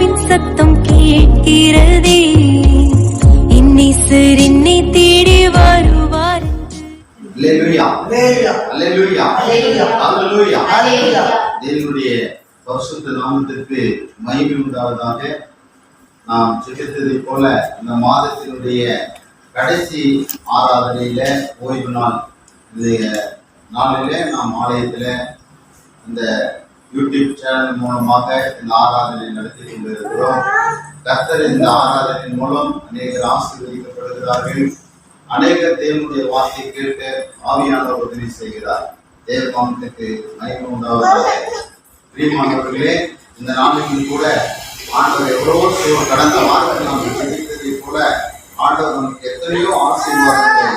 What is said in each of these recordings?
அழைப்பின் சத்தம் கேட்கிறதே, இன்னிசர் என்னை தேடி வருவார். தேவனுடைய பரிசுத்த நாமத்திற்கு மகிமை உண்டாவதாக. நாம் ஜெபித்ததை போல இந்த மாதத்தினுடைய கடைசி ஆராதனையில ஓய்வு நாள் நாளிலே நாம் ஆலயத்தில் இந்த யூடியூப் சேனல் மூலமாக இந்த ஆராதனை நடத்தி கொண்டிருக்கிறோம். கர்த்தர் இந்த ஆராதனையின் மூலம் அநேகர் ஆசீர்வதிக்கப்படுகிறார்கள். அநேகர் தேவனுடைய வார்த்தையை கேட்டு ஆவியானவர் உதவி செய்கிறார். தேவநாமத்துக்கு மகிமை உண்டாவதாக. பிரியமானவர்களே, இந்த நாளிலும் கூட ஆண்டவர் எவ்வளவோ கடந்த வாரத்தில் நாம் ஜெபித்ததை போல ஆண்டவர் நமக்கு எத்தனையோ ஆசீர்வாதங்களை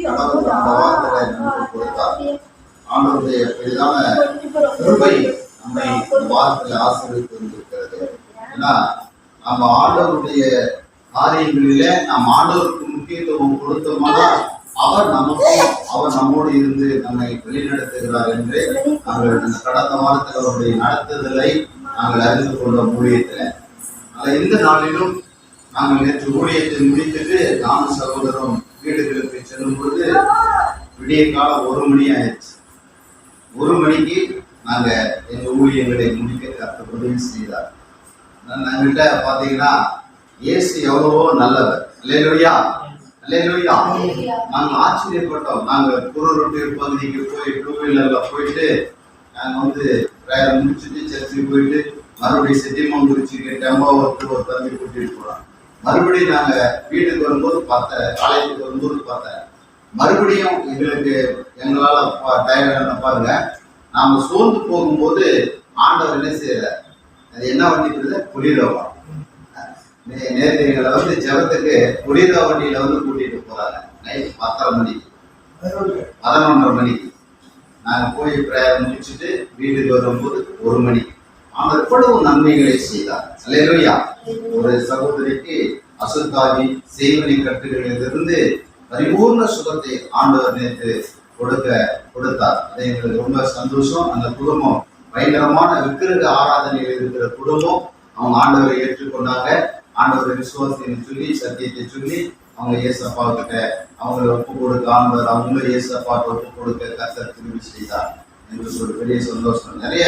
கடவுள் அந்த வாரத்தில் நமக்கு கொடுத்தார். ஆண்டவருடைய பெரிதான கிருபை நம்மை இந்த வாரத்தில் ஆசீர்வதித்து கொண்டிருக்கிறது. ஏன்னா நம்ம ஆண்டவருடைய காரியங்களில நாம் ஆண்டவருக்கு முக்கியத்துவம் கொடுத்தோம்னா அவர் நம்மோடு இருந்து நம்மை வழிநடத்துகிறார் என்று நாங்கள் இந்த கடந்த வாரத்தில் அவருடைய நடத்துதலை நாங்கள் அறிந்து கொண்டோம் ஊழியத்தில். இந்த நாளிலும் நாங்கள் நேற்று ஊழியத்தை முடித்துட்டு நானும் சகோதரம் வீடுகளுக்கு செல்லும் பொழுது விடிய காலம் 1 மணி ஆயிடுச்சு. 1 மணிக்கு நாங்கள் எங்கள் ஊழியங்களை முடிக்க கர்த்தர் உதவி செய்தார். நாங்கள்கிட்ட பார்த்தீங்கன்னா இயேசு எவ்வளவோ நல்லவர். அல்லேலூயா, அல்லேலூயா. நாங்கள் ஆச்சரியப்பட்டோம். நாங்கள் குருரொட்டியூர் பகுதிக்கு போய் 2 வீலர்ல போயிட்டு நாங்கள் பிரேயர் முடிச்சுட்டு சர்ச்சுக்கு போயிட்டு மறுபடியும் செட்டிமங்குறிச்சிக்கு டெம்பாவூருக்கு ஒரு தம்பி கூட்டிட்டு போகிறோம். மறுபடியும் நாங்கள் வீட்டுக்கு வரும்போது காலேஜுக்கு வரும்போது பார்த்தேன், மறுபடியும் எங்களால் டயர்டான பாருங்க. நாம் சோர்ந்து போகும்போது ஆண்டவர் என்ன செய்யறார், அது என்ன பண்ணிக்கிறது, குளிரவா. நேற்று எங்களை ஜபத்துக்கு குளிர வண்டியில கூட்டிட்டு போறாங்க. நைட் 10:30 மணிக்கு 11:30 மணிக்கு நாங்கள் போய் பிரேயர் முடிச்சுட்டு வீட்டுக்கு வரும்போது 1 மணிக்கு. ஆனால் எவ்வளவு நன்மைகளை செய்தார். அல்லேலூயா. ஒரு சகோதரிக்கு அசுத்தாவி செய்வனை கட்டுகளிலிருந்து பரிபூர்ண சுகத்தை ஆண்டவர் நேற்று கொடுத்தார். அது எங்களுக்கு ரொம்ப சந்தோஷம். அந்த குடும்பம் பயங்கரமான விக்கிரக ஆராதனையில் இருக்கிற குடும்பம் அவங்க ஆண்டவரை ஏற்றுக்கொண்டாங்க. ஆண்டவரை விசுவாசத்தை சொல்லி சத்தியத்தை சொல்லி அவங்க இயேசப்பா கிட்ட அவங்களை ஒப்பு கொடுக்க ஆண்டவர் அவங்களும் இயேசப்பாட்ட ஒப்பு கொடுக்க கர்த்தர் திரும்பி செய்தார் என்று ஒரு பெரிய சந்தோஷம். நிறைய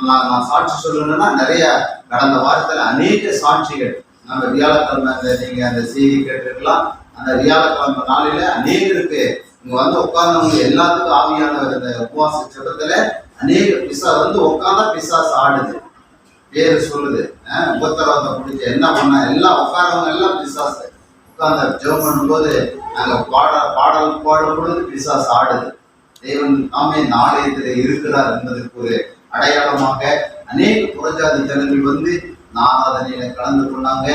நான் சாட்சி சொல்லணும்னா நிறைய கடந்த வாரத்தில் அநேக சாட்சிகள் நம்ம வியாழக்கிழமை நீங்க அந்த செய்தி கேட்டிருக்கலாம். அந்த வியாழக்கிழமை நாளில அநேகருக்கு இங்க உட்கார்ந்தவங்க எல்லாத்துக்கும் ஆவியானவர் இந்த உபவாச ஜெபத்துல அநேக பிசா உட்கார்ந்தா பிசாசு ஆடுது, பேரு சொல்லுது, உபத்திரவத்தை பிடிச்சி என்ன பண்ண எல்லாம் உட்காரவங்க எல்லாம் பிசாசு. உட்கார்ந்த ஜெபம் பண்ணும்போது நாங்க பாடல் பாடும் பொழுது பிசாசு ஆடுது. தேவன் தாமே இந்த ஆலயத்தில் இருக்கிறார் என்பதற்கு ஒரு அடையாளமாக அநேக புறஜாதி ஜனங்கள் ஆராதனையில கலந்து கொண்டாங்க.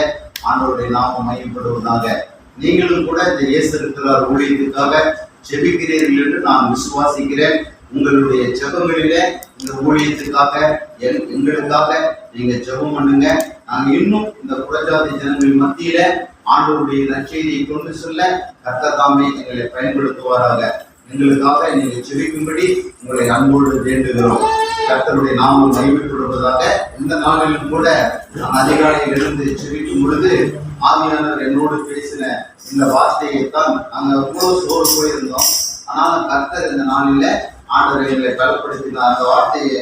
ஆண்டவருடைய நாமம் மையப்படுவதாக. நீங்களும் கூட இந்த இயேசு இருக்கிறார் ஊழியத்துக்காக ஜெபிக்கிறீர்கள் என்று நான் விசுவாசிக்கிறேன். உங்களுடைய ஜெபங்களிலே இந்த ஊழியத்துக்காக எங்களுக்காக நீங்க ஜெபம் பண்ணுங்க. நாங்க இன்னும் இந்த புறஜாதி ஜனங்கள் மத்தியில ஆண்டவருடைய நற்செய்தியை கொண்டு சொல்ல கர்த்தர் தாமே எங்களை பயன்படுத்துவாராக. எங்களுக்காக நீங்க ஜெபிக்கும்படி உங்களை அன்போடு வேண்டுகிறோம். கர்த்தருடைய நாமம் மையப்படுவதாக. இந்த நாளிலும் கூட நான் அதிகாலையில் இருந்து ஜெபிக்கும் பொழுது ஆவியானவர் என்னோடு பேசின இந்த வார்த்தையைத்தான் நாங்கள் எவ்வளவு சோறு போயிருந்தோம். ஆனாலும் கர்த்தர் இந்த நாளில ஆண்டவர் எங்களை பலப்படுத்தினார். அந்த வார்த்தையை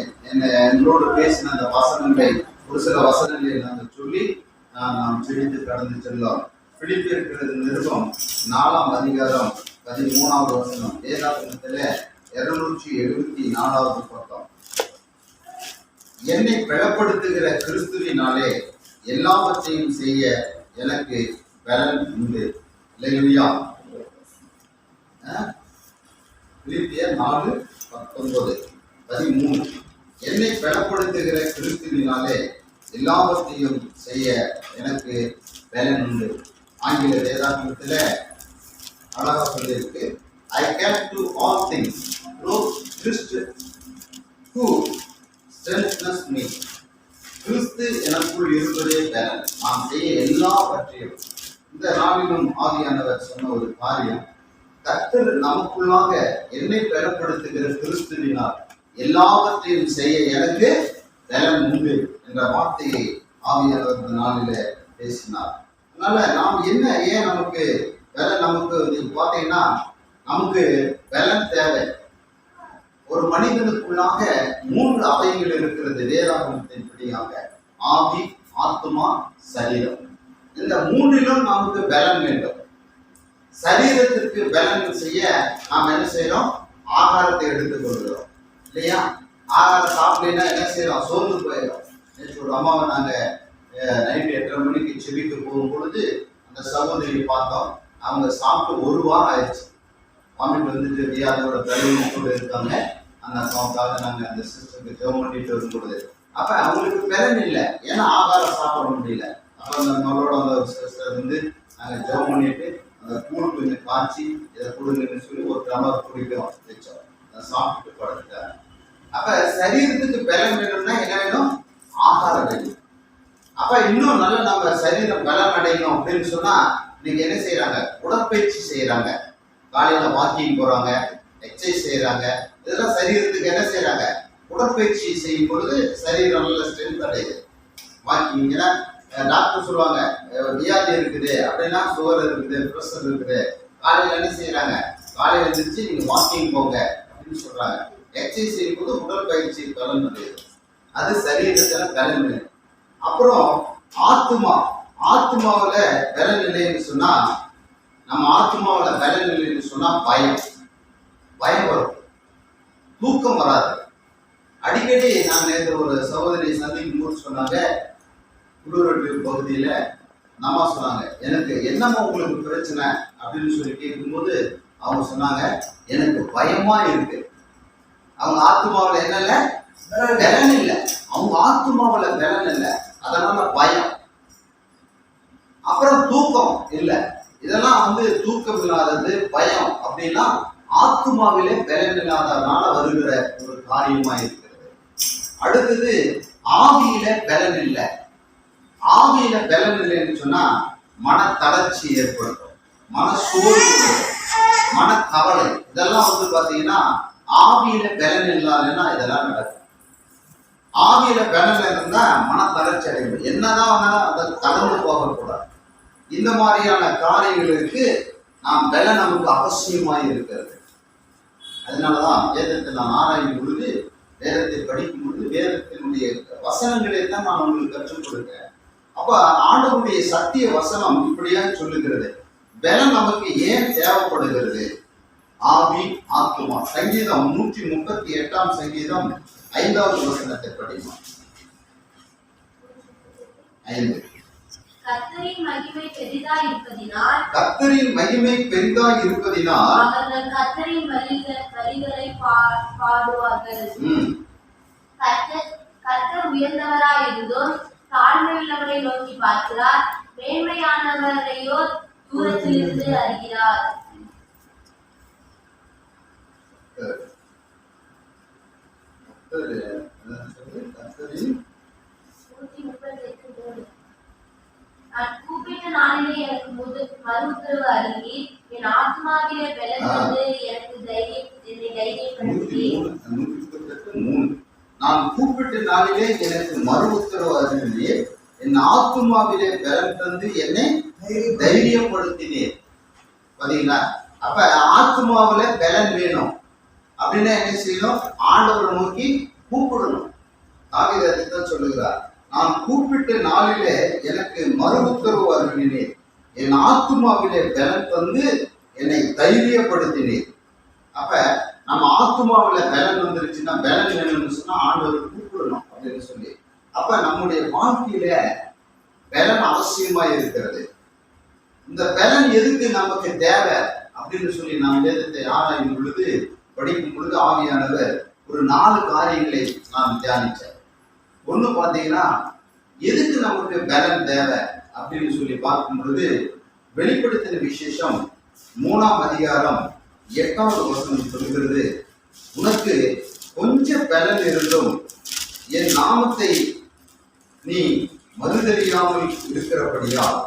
எங்களோடு பேசின அந்த வசனங்களை ஒரு சில வசனங்களை நாங்கள் சொல்லி நாம் செழித்து கடந்து செல்லலாம். பிலிப்பியர் நிருபம் 4ஆம் அதிகாரம் 13வது வசனம். வேதாகமத்துல 274வது பக்கம். என்னை பலப்படுத்துகிற கிறிஸ்துவினாலே எல்லாவற்றையும் செய்ய எனக்கு பலன் உண்டு. அல்லேலூயா. பிலிப்பியர் 4:19-13. என்னை பலப்படுத்துகிற கிறிஸ்துவினாலே எல்லாவற்றையும் செய்ய எனக்கு பலன் உண்டு. ஆங்கில வேதாகமத்தில் அழகா சொல்லியிருக்கு, I can do all things through Christ who strengthens me. கிறிஸ்து எனக்குள் இருப்பதே பலன். நாம் செய்ய எல்லாவற்றையும். இந்த நாளிலும் ஆவியானவர் சொன்ன ஒரு காரியம், கர்த்தர் நமக்குள்ளாக என்னை பலப்படுத்துகிற கிறிஸ்துவினால் எல்லாவற்றையும் செய்ய எனக்கு பலன் உண்டு என்ற வார்த்தையை ஆவியானவர் இந்த நாளில பேசினார். அதனால நாம் என்ன ஏன் நமக்கு பலன் நமக்கு பார்த்தீங்கன்னா நமக்கு பலன் தேவை. ஒரு மனிதனுக்குள்ளாக 3 அவைகள் இருக்கிறது வேதாகமத்தின்படியாக: ஆவி, ஆத்மா, சரீரம். இந்த 3லும் நமக்கு பலன் வேண்டும். சரீரத்திற்கு பலன் செய்ய நாம் என்ன செய்யறோம்? ஆகாரத்தை எடுத்துக் கொள்கிறோம் இல்லையா? ஆகாரம் சாப்பிடலைன்னா என்ன செய்யறோம்? சோர்ந்து போயிடும். நேற்று ஒரு அம்மாவை நாங்கள் நைட்டு 8:30 மணிக்கு செபிக்க போகும் பொழுது அந்த சகோதரியை பார்த்தோம். அவங்க சாப்பிட்டு 1 வாரம் ஆயிடுச்சு. வாமிட் வந்துட்டு வியாதியோட தலைவலி கூட இருக்காங்க. அந்த அக்காவுக்காக நாங்கள் அந்த சிஸ்டருக்கு ஜெபம் பண்ணிட்டு வரும்பொழுது அப்ப அவங்களுக்கு பலன் இல்லை, ஏன்னா ஆகாரம் சாப்பிட முடியல. அப்ப அந்த நம்மளோட அந்த சிஸ்டர் வந்து நாங்கள் ஜெபம் பண்ணிட்டு அந்த கூழ் கொஞ்சம் காய்ச்சி இதை கொடுங்கன்னு சொல்லி ஒரு டம்ளர் குடிக்க வச்சோம். அதை சாப்பிட்டு படுத்துட்டாங்க. அப்ப சரீரத்துக்கு பலன் வேணும்னா என்ன வேணும்? ஆகாரம் வேணும். அப்ப இன்னும் நல்ல நம்ம சரீரம் பலன் அடையணும் அப்படின்னு சொன்னா நீங்க என்ன செய்யறாங்க? உடற்பயிற்சி செய்யறாங்க. காலையில வாக்கிங் போறாங்க, எக்ஸசைஸ் செய்யறாங்க. இதெல்லாம் சரீரத்துக்கு என்ன செய்யறாங்க? உடற்பயிற்சி செய்யும் பொழுது சரீரம் நல்ல ஸ்ட்ரென்த் அடையுது. வாக்கிங், ஏன்னா டாக்டர் சொல்லுவாங்க வியாதி இருக்குது அப்படின்னா சுகர் இருக்குது, ப்ரெஷர் இருக்குது. காலையில என்ன செய்யறாங்க? காலையில எழுந்திரிச்சு நீங்க வாக்கிங் போங்க அப்படின்னு சொல்றாங்க. எக்ஸசைஸ் செய்யும் போது உடற்பயிற்சி பலன் அடையுது. அது சரீரத்துல பலன் வேணும். அப்புறம் ஆத்மாவில பலன் இல்லைன்னு சொன்னா, நம்ம ஆத்மாவில பலன் இல்லைன்னு சொன்னா பயம் வரும், தூக்கம் வராது. அடிக்கடி நான் நேற்று ஒரு சகோதரியை சந்திக்கும் போது சொன்னாங்க, குளூரட்டு பகுதியில நம்ம சொன்னாங்க, எனக்கு என்னமோ உங்களுக்கு பிரச்சனை அப்படின்னு சொல்லி கேட்கும்போது அவங்க சொன்னாங்க, எனக்கு பயமா இருக்கு. அவங்க ஆத்மாவில என்ன இல்லை? பலன் இல்லை. அவங்க ஆத்மாவில பலன் இல்லை, அதனால பயம். அப்புறம் தூக்கம் இல்லை. இதெல்லாம் வந்து தூக்கம் இல்லாதது, பயம் அப்படின்னா ஆத்மாவிலே பலன் இல்லாததுனால வருகிற ஒரு காரியமா இருக்கிறது. அடுத்தது ஆவியில பலன் இல்லை. ஆவியில பலன் இல்லைன்னு சொன்னா மன தளர்ச்சி ஏற்படுத்தும், மன சோர்வு, மன கவலை. இதெல்லாம் வந்து பாத்தீங்கன்னா ஆவியில பலன் இல்லாதன்னா இதெல்லாம் நடக்கும். ஆவியில பலன் இருந்தா மன தளர்ச்சி அடையும். என்னதான் அதை கடந்து போகக்கூடாது. இந்த மாதிரியான காரியங்களுக்கு நாம் பலன் நமக்கு அவசியமாய் இருக்கிறது. அதனாலதான் வேதத்தை நான் ஆராயும் பொழுது, வேதத்தை படிக்கும் பொழுது வேதத்தினுடைய வசனங்களை தான் நான் உங்களுக்கு கற்றுக் கொடுக்கிறேன். அப்ப ஆண்டவருடைய சத்திய வசனம் இப்படியா சொல்லுகிறது. பலன் நமக்கு ஏன் தேவைப்படுகிறது? ஆவி, ஆத்மா. சங்கீதம் 138 சங்கீதம் 5வது வசனத்தை படிப்போம். 5. கர்த்தரின் மகிமை பெரிதாய் இருப்பதினால் அவர்கள் கர்த்தரின் வழிகளை பாடுவார்கள். கர்த்தர் உயர்ந்தவராய் இருந்தும் தாழ்மையுள்ளவரை நோக்கி பார்க்கிறார், மேன்மையானவரையோ தூரத்திலிருந்து அறிகிறார். நான் கூப்பிட்ட நாளிலே எனக்கு மறு உத்தரவு அருகி, என் ஆத்மாவிலே பலன் வந்து எனக்கு தைரியப்படுத்தி. நான் கூப்பிட்ட நாளிலே எனக்கு மறு உத்தரவு அருகி, என் ஆத்மாவிலே பலன் தந்து என்னை தைரியப்படுத்தினேன். பாத்தீங்களா? அப்ப ஆத்மாவில பலன் வேணும் அப்படின்னா என்ன செய்யணும்? ஆண்டவரை நோக்கி கூப்பிடணும். தாவீது அதைத்தான் சொல்லுகிறார், நான் கூப்பிட்ட நாளிலே எனக்கு மறு உத்தரவு அருளினேன், என் ஆத்மாவிலே பலன் தந்து என்னை தைரியப்படுத்தினேன். அப்ப நம்ம ஆத்மாவில பலன் வந்துருச்சுன்னா, பலன் வேணும்னு சொன்னா ஆண்டவரை கூப்பிடணும் அப்படின்னு சொல்லி. அப்ப நம்முடைய வாழ்க்கையில பலன் அவசியமா இருக்கிறது. இந்த பலன் எதுக்கு நமக்கு தேவை அப்படின்னு சொல்லி நான் வேதத்தை ஆராயும் பொழுது, படிக்கும் பொழுது ஆவியானவர் ஒரு 4 காரியங்களை நான் தியானிச்சேன். ஒண்ணு பாத்தீங்கன்னா, எதுக்கு நமக்கு பலன் தேவை அப்படின்னு சொல்லி பார்க்கும் பொழுது, வெளிப்படுத்தின விசேஷம் 3ஆம் அதிகாரம் 8வது வசனம் சொல்கிறது, உனக்கு கொஞ்சம் பலன் இருந்தும் என் நாமத்தை நீ மறுதறியாமல் இருக்கிறபடியால்,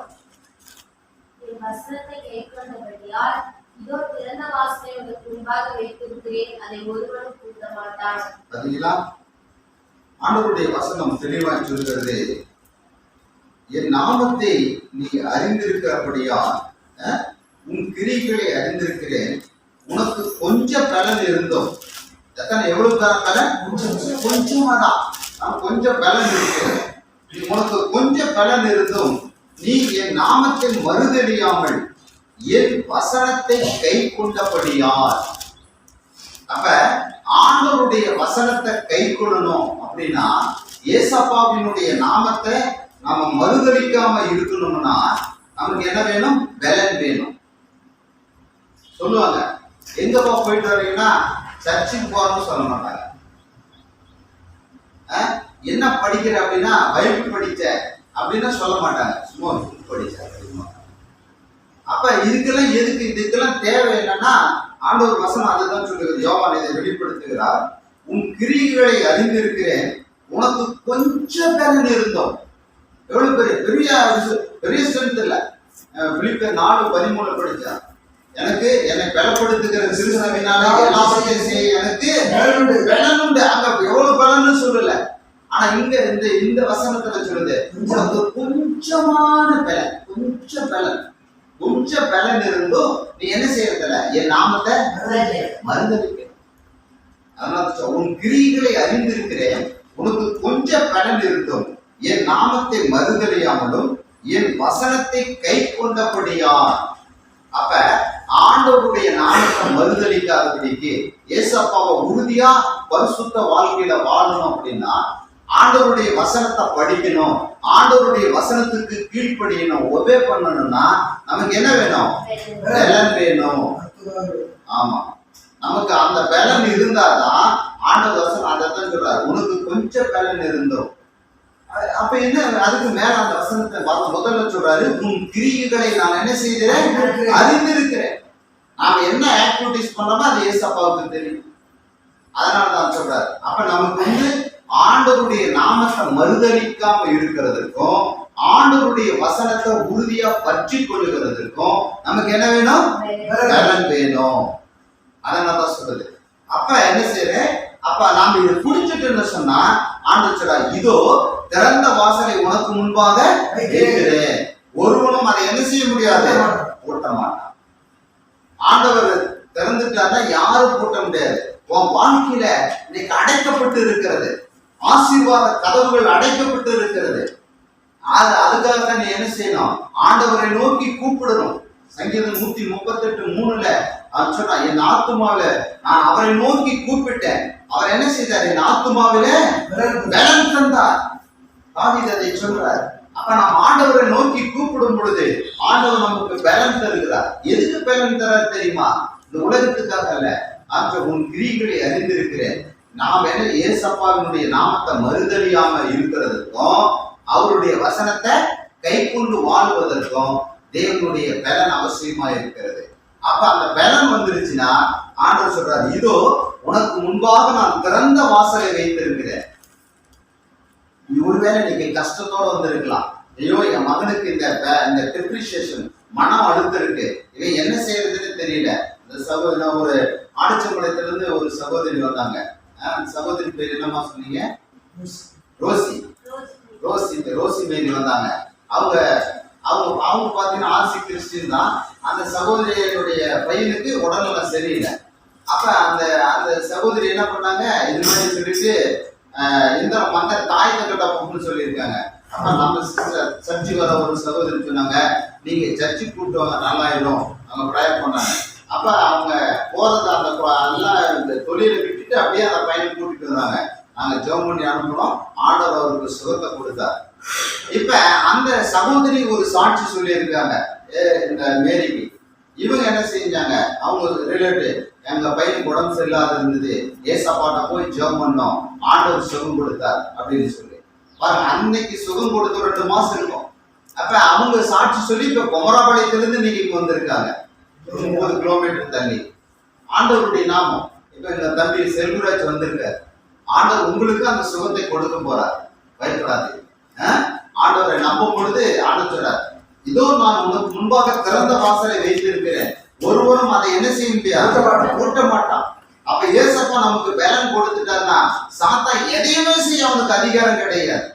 என் வசனத்தை கேட்கிறபடியால் இதோ திறந்த வாசலை உனக்கு முன்பாக வைத்திருக்கிறேன், அதை ஒருவனும் பூட்ட மாட்டான். பாத்தீங்களா? ஆண்டவருடைய வசனம் தெளிவாய் சொல்கிறது, என் நாமத்தை நீ அறிந்திருக்கிறபடியால் உன் கிரிகளை அறிந்திருக்கிறேன். உனக்கு கொஞ்சம் பலன் இருந்தோம். எத்தனை எவ்வளவு பலன்? கொஞ்சமா தான். நான் கொஞ்சம் பலன் இருக்கிறேன். உனக்கு கொஞ்சம் பலன் இருந்தும் நீ என் நாமத்தை மறுதலியாமல் என் வசனத்தை கை கொண்டபடியால். அப்ப ஆண்டவருடைய வசனத்தை கை கொள்ளணும் அப்படின்னா ஏசப்பாவினுடைய நாமத்தை நாம மறுதலிக்காம இருக்கணும்னா நமக்கு என்ன வேணும்? பலன் வேணும். சொல்லுவாங்க, எங்கப்பா போயிட்டு வரீங்கன்னா சர்ச்சுக்கு போறோம்னு சொல்ல மாட்டாங்க. என்ன படிக்கிற அப்படின்னா பைபிள் படிச்ச அப்படின்னா சொல்ல மாட்டாங்க, சும்மா படிச்ச. அப்ப இதுக்கெல்லாம் எதுக்கு? இதுக்கெல்லாம் தேவை என்னன்னா ஆண்டவர் வசனம் அதுதான் சொல்லுகிறது. யோவான் இதை வெளிப்படுத்துகிறார். உன் கிரியைகளை அறிந்திருக்கிறேன், உனக்கு கொஞ்சம் பலன் இருந்தோம். எவ்வளவு பெரிய பெரிய ஸ்ட்ரென்த் இல்ல. பிலிப்பியர் 4:13 படிச்சா, எனக்கு என்னை பலப்படுத்துகிற சிறுசனவினால எல்லாத்தையும் செய்ய எனக்கு பலன் உண்டு. அங்க எவ்வளவு பலன்னு சொல்லல, ஆனா இங்க இந்த வசனத்துல சொல்லுது உனக்கு கொஞ்சமான பலன், கொஞ்சம் பலன் இருந்தும் நீ என்ன செய்யறதில்ல? என் நாமத்தை மறுதலிக்க. அதனால உன் கிரியைகளை அறிந்திருக்கிறேன், உனக்கு கொஞ்சம் பலன் இருந்தும் என் நாமத்தை மறுதலியாமலும் என் வசனத்தை கை கொண்டபடியால். அப்ப ஆண்டவருடைய நாமத்தை மறுதலிக்காதபடிக்கு ஏசப்பாவை உறுதியா பரிசுத்த வாழ்க்கையில வாழணும் அப்படின்னா ஆண்டவருடைய வசனத்தை படிக்கணும், ஆண்டவருடைய வசனத்துக்கு கீழ்ப்படியணும், ஒபே பண்ணணும்னா நமக்கு என்ன வேணும்? பலன் வேணும். ஆமா, நமக்கு அந்த பலன் இருந்தாதான் ஆண்டவர் வசனம் அதைத்தான் சொல்றாரு, உனக்கு கொஞ்சம் பலன் இருந்தோம். அப்ப என்ன? அதுக்கு மேல அந்த வசனத்தை முதல்ல சொல்றாரு, உன் கிரியைகளை நான் என்ன செய்கிறேன்? அறிந்திருக்கிறேன். நாம என்ன ஆக்டிவிட்டிஸ் பண்ணோமோ அது ஏசப்பாவுக்கு தெரியும். அதனாலதான் சொல்றாரு. அப்ப நமக்கு ஆண்டவருடைய நாமத்தை மறுதலிக்காம இருக்கிறதுக்கும் ஆண்டவருடைய வசனத்தை உறுதியா பற்றி கொள்ளுகிறதுக்கும் நமக்கு என்ன வேணும்? பலன் வேணும். அதனாலதான் சொல்றது. அப்ப என்ன செய்யறேன்? அப்ப நாம இதை புரிஞ்சுட்டு சொன்னா ஆண்டவர் சொல்றா, இதோ திறந்த வாசலை உனக்கு முன்பாக வைக்கிறேன், ஒருவனும் அதை என்ன செய்ய முடியாது? பூட்ட மாட்டான். ஆண்டவர் திறந்துட்டாருன்னா யாரும் பூட்ட முடியாது. உன் வாழ்க்கையில இன்னைக்கு அடைக்கப்பட்டு இருக்கிறது, ஆசீர்வாத கதவுகள் அடைக்கப்பட்டு இருக்கிறது. அதுக்காக தான் நீ என்ன செய்யணும்? ஆண்டவரை நோக்கி கூப்பிடணும். சங்கீதம் 138:3 அவன் சொன்னா, என் ஆத்துமாவில நான் அவரை நோக்கி கூப்பிட்டேன், அவர் என்ன செய்தார்? என் ஆத்துமாவில பலன் தந்தார். தாவீது அதை சொல்றார். அப்ப நாம் ஆண்டவரை நோக்கி கூப்பிடும் பொழுது ஆண்டவர் நமக்கு பலன் தருகிறார். எதுக்கு பலன் தரார் தெரியுமா? இந்த உலகத்துக்காக அல்ல. உன் கிரியைகளை அறிந்திருக்கிறேன். நாம் என்ன ஏசப்பாவினுடைய நாமத்தை மறுதலியாம இருக்கிறதுக்கும் அவருடைய வசனத்தை கை கொண்டு வாழ்வதற்கும் தேவனுடைய பலன் அவசியமா இருக்கிறது. அப்ப அந்த பலன் வந்துருச்சுன்னா ஆண்டவர் சொல்றாரு, இதோ உனக்கு முன்பாக நான் திறந்த வாசலை வைத்திருக்கிறேன். ஒருவேளை நீங்க கஷ்டத்தோட வந்திருக்கலாம். ஐயோ, என் மகனுக்கு இந்த டிப்ரிசியேஷன், மனம் அழுத்தம் இருக்கு, இவன் என்ன செய்யறதுன்னு தெரியல. இந்த சகோதரி, ஒரு ஆடிச்சம்பளத்திலிருந்து ஒரு சகோதரி வந்தாங்க. சகோதரி பேர் என்னமா சொன்னீங்க? ரோசி. ரோசி மேரி வந்தாங்க. அவங்க பாத்தீங்கன்னா ஆர்சி கிறிஸ்டின் தான். அந்த சகோதரியுடைய பையனுக்கு உடல்நலம் சரியில்லை. அப்ப அந்த சகோதரி என்ன பண்ணாங்க, இது மாதிரி சொல்லிட்டு இந்த மந்த தாய் தக்கட்டப்பன்னு சொல்லியிருக்காங்க. அப்ப நம்ம சர்ச்சுக்கு வர ஒரு சகோதரி சொன்னாங்க, நீங்க சர்ச்சுக்கு கூப்பிட்டு வாங்க, நல்லாயிடும். அவங்க ப்ரேயர் பண்ணாங்க. அப்ப அவங்க போறது அந்த எல்லாம் தொழிலை விட்டுட்டு அப்படியே அந்த பையனை கூட்டிட்டு வந்தாங்க. நாங்க ஜெபம் பண்ணி அனுப்பணும். ஆண்டவர் அவருக்கு சுகத்தை கொடுத்தார். இப்ப அந்த சகோதரி ஒரு சாட்சி சொல்லி இருக்காங்க இந்த மேரிக்கு. இவங்க என்ன செஞ்சாங்க, அவங்க ரிலேட்டிவ், எங்க பையனுக்கு உடம்பு சரியில்லாத இருந்தது, ஏசப்பாட்ட போய் ஜெபம் பண்ணோம், ஆண்டவர் சுகம் கொடுத்தார் அப்படின்னு சொல்லி பாருங்க. அன்னைக்கு சுகம் கொடுத்து 2 மாசம் இருக்கும். அப்ப அவங்க சாட்சி சொல்லி இப்ப குமராபாளையத்திலிருந்து இன்னைக்கு இங்க வந்திருக்காங்க, 30 கிலோமீட்டர் தள்ளி. ஆண்டவருடைய நாமம். இப்ப இந்த தம்பி செல்வராஜ் வந்திருக்காரு. ஆண்டவர் உங்களுக்கு அந்த சுகத்தை கொடுக்க போறார், பயப்படாது. ஆண்டவரை நம்பும் பொழுது ஆண்டவர் சொல்றார், இதோ நான் உனக்கு முன்பாக திறந்த வாசலை வைத்திருக்கிறேன், ஒருவரும் அதை என்ன செய்ய முடியாது? கூட்ட மாட்டான். அப்ப ஏசப்பா நமக்கு பலன் கொடுத்துட்டாருன்னா சாத்தா எதையுமே செய்ய அவனுக்கு அதிகாரம் கிடையாது.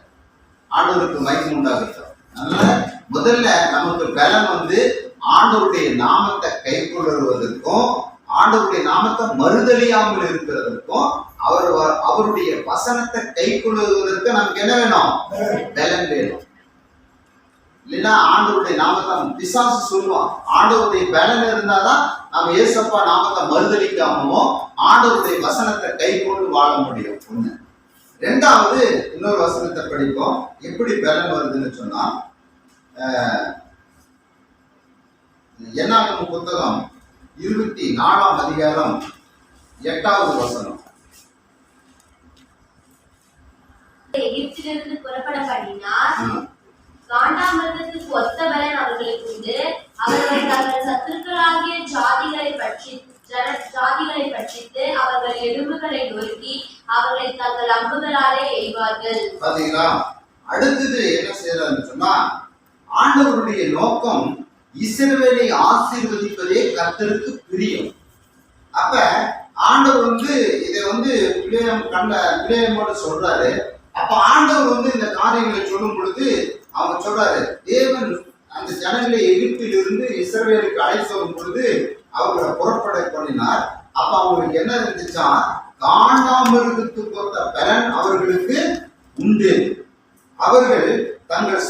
ஆண்டவருக்கு மகிமை உண்டாகட்டும். அதனால முதல்ல நமக்கு பலன் வந்து ஆண்டவருடைய நாமத்தை கை கொள்ளுவதற்கும் ஆண்டவருடைய நாமத்தை மறுதலியாமல் இருக்கிறதற்கும் அவருடைய வசனத்தை கை கொள்ளுவதற்கு நமக்கு என்ன வேணும்? பலன் வேணும். இல்லைன்னா ஆண்டவருடைய நாமத்தை பிசாசு சொல்லுவான். ஆண்டவருடைய பலன் இருந்தாதான் நம்ம ஏசப்பா நாமத்தை மறுதலிக்காமோ ஆண்டவருடைய வசனத்தை கை கொண்டு வாழ முடியும். ஒண்ணு. ரெண்டாவது இன்னொரு வசனத்தை படிப்போம். எப்படி பலன் வருதுன்னு சொன்னா என்னாகும் புத்தகம் 24ஆம் அதிகாரம் 8வது வசனம். எகிப்திலிருந்து புறப்பட பண்ணினார். காண்டாமிருகத்துக்கு ஒத்த பலன் அவர்களுக்கு உண்டு. அவர்கள் தங்கள் சத்துருக்களாகிய ஜாதிகளை பட்சித்து அவர்கள் எலும்புகளை நொறுக்கி அவர்களை தங்கள் அம்புகளாலே எய்வார்கள். பாத்தீங்களா? அடுத்தது என்ன செய்யறாருன்னு சொன்னா ஆண்டவருடைய நோக்கம் இஸ்ரவேலை ஆசீர்வதிப்பதே கர்த்தருக்கு பிரியம். அப்ப ஆண்டவர் வந்து இதை வந்து பிள்ளையமோட சொல்றாரு. அப்ப ஆண்டவர் இந்த காரியங்களை சொல்லும் பொழுது அவங்க சொல்றாரு, தேவன் அந்த ஜனங்களை எகிப்திலிருந்து இஸ்ரவேலுக்கு அழைத்து வரும் பொழுது அவர்களை புறப்பட பண்ணினார். அப்ப அவங்களுக்கு என்ன இருந்துச்சா? காண்டாமிருகத்துக்கு ஒத்த பலன் அவர்களுக்கு உண்டு. அவர்கள் தங்கள்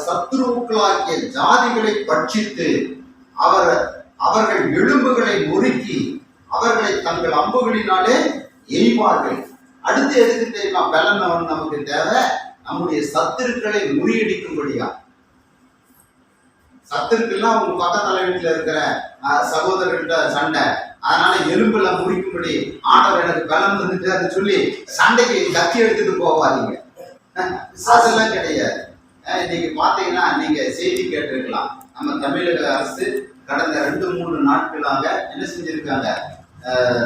சத்துருக்களாகிய ஜாதிகளை பட்சித்து அவர்கள் எலும்புகளை முறுக்கி அவர்களை தங்கள் அம்புகளினாலே எய்வார்கள். அடுத்து எதுக்கு தெரியுமா பலன் நமக்கு தேவை? நம்முடைய சத்துருக்களை முறியடிக்கும்படியா. சத்துருக்கெல்லாம் உங்க பக்கத்தலை வீட்டுல இருக்கிற சகோதரர்கிட்ட சண்டை, அதனால எலும்புல முறிக்கும்படி ஆண்டவர் எனக்கு பலன் வந்துட்டு அதை சொல்லி சண்டைக்கு கத்தி எடுத்துட்டு போவாதீங்க. விசுவாசம்லாம் கிடையாது. இன்னைக்கு பாத்தீங்கன்னா நீங்க செய்தி கேட்டிருக்கலாம். நம்ம தமிழக அரசு கடந்த 2-3 நாட்களாக என்ன செஞ்சிருக்காங்க?